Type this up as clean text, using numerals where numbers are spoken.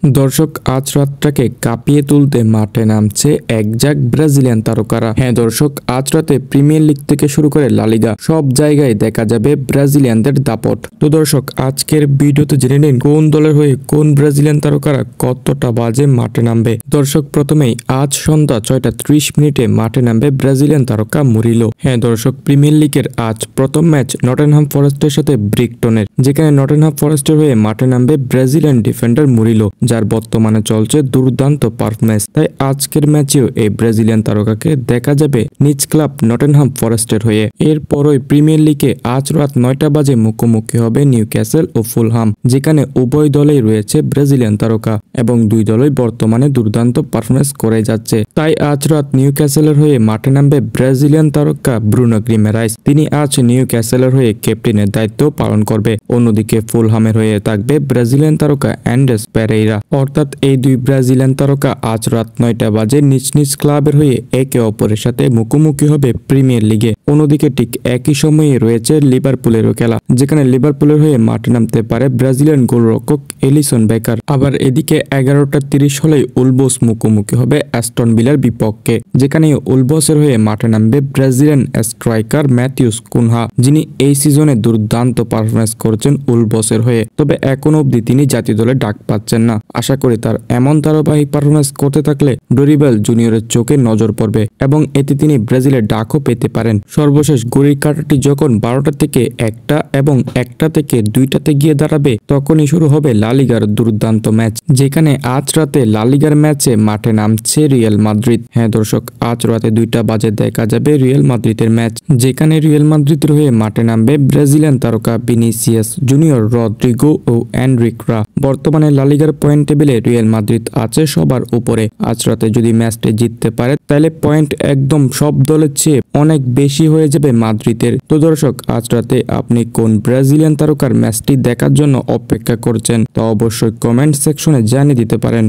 দর্শক, আজ রাতটাকে কাঁপিয়ে তুলতে মাঠে নামছে একঝাঁক ব্রাজিলিয়ান তারকারা। হ্যাঁ দর্শক, আজ রাতে প্রিমিয়ার লিগ থেকে শুরু করে লা লিগা সব জায়গায় দেখা যাবে ব্রাজিলিয়ানদের দাপট। তো দর্শক, আজকের ভিডিওতে জেনে নিন কোন দলের হয়ে কোন ব্রাজিলিয়ান তারকারা কতটা বাজে মাঠে নামবে। দর্শক, প্রথমেই আজ সন্ধ্যা 6:30 মাঠে নামবে ব্রাজিলিয়ান তারকা মুরিলো। হ্যাঁ দর্শক, প্রিমিয়ার লিগের আজ প্রথম ম্যাচ নটিংহ্যাম ফরেস্টের সাথে ব্রিগটনের, যেখানে নটিংহ্যাম ফরেস্টের হয়ে মাঠে নামবে ব্রাজিলিয়ান ডিফেন্ডার মুরিলো, যার বর্তমানে চলছে দুর্দান্ত পারফরম্যান্স। তাই আজকের ম্যাচেও এই ব্রাজিলিয়ান তারকাকে দেখা যাবে নিজ ক্লাব নটিংহ্যাম ফরেস্টের হয়ে। এরপরই প্রিমিয়ার লিগে আজ রাত 9টা বাজে মুখোমুখি হবে নিউক্যাসল ও ফুলহাম, যেখানে উভয় দলেই রয়েছে ব্রাজিলিয়ান তারকা এবং দুই দলই বর্তমানে দুর্দান্ত পারফরম্যান্স করে যাচ্ছে। তাই আজ রাত নিউক্যাসলের হয়ে মাঠে নামবে ব্রাজিলিয়ান তারকা ব্রুনো গিমেরাইস। তিনি আজ নিউক্যাসলের হয়ে ক্যাপ্টেনের দায়িত্ব পালন করবে। অন্যদিকে ফুলহামের হয়ে থাকবে ব্রাজিলিয়ান তারকা অ্যান্ড্রেস পেরেইরা। অর্থাৎ এই দুই ব্রাজিলিয়ান তারকা আজ রাত 9টা বাজে নিজ নিজ ক্লাবের হয়ে একে অপরের সাথে মুখোমুখি হবে প্রিমিয়ার লিগে। অন্যদিকে ঠিক একই সময়ে রয়েছে লিভারপুলেরও খেলা, যেখানে লিভারপুলের হয়ে মাঠে নামতে পারে ব্রাজিলিয়ান গোলরক্ষক এলিসন বেকার। আবার এদিকে 11:30 হলেই উলবস মুখোমুখি হবে অ্যাস্টন ভিলার বিপক্ষে, যেখানে উলবসের হয়ে মাঠে নামবে ব্রাজিলিয়ান স্ট্রাইকার ম্যাথিউস কুনহা, যিনি এই সিজনে দুর্দান্ত পারফরমেন্স করছেন উলবসের হয়ে। তবে এখনো অবধি তিনি জাতীয় দলে ডাক পাচ্ছেন না। আশা করি তার এমন ধারাবাহিক পারফরমেন্স করতে থাকলে ডরিবেল জুনিয়রের চোখে নজর পড়বে এবং এতে তিনি ব্রাজিলের ডাকও পেতে পারেন। সর্বশেষ ঘড়ির কাঁটাটি যখন 12টা থেকে 1টা এবং 1টা থেকে 2টাতে গিয়ে দাঁড়াবে, তখনই শুরু হবে লা লিগার দুর্দান্ত ম্যাচ, যেখানে আজ রাতে লা লিগার ম্যাচে মাঠে নামছে রিয়াল মাদ্রিদ। হ্যাঁ দর্শক, আজ রাতে 2টা বাজে দেখা যাবে রিয়াল মাদ্রিদের ম্যাচ, যেখানে রিয়াল মাদ্রিদের হয়ে মাঠে নামবে ব্রাজিলিয়ান তারকা ভিনিসিয়াস জুনিয়র, রদ্রিগো ও এনরিকরা। বর্তমানে লা লিগার পয়েন্ট টেবিলে রিয়াল মাদ্রিদ আছে সবার উপরে। আজ রাতে যদি ম্যাচটি জিততে পারে, তাহলে পয়েন্ট একদম সব দলের চেয়ে অনেক বেশি হয়ে যাবে মাদ্রিদের। তো দর্শক, আজ রাতে আপনি কোন ব্রাজিলিয়ান তারকার ম্যাচটি দেখার জন্য অপেক্ষা করছেন তা অবশ্যই কমেন্ট সেকশনে জানিয়ে দিতে পারেন।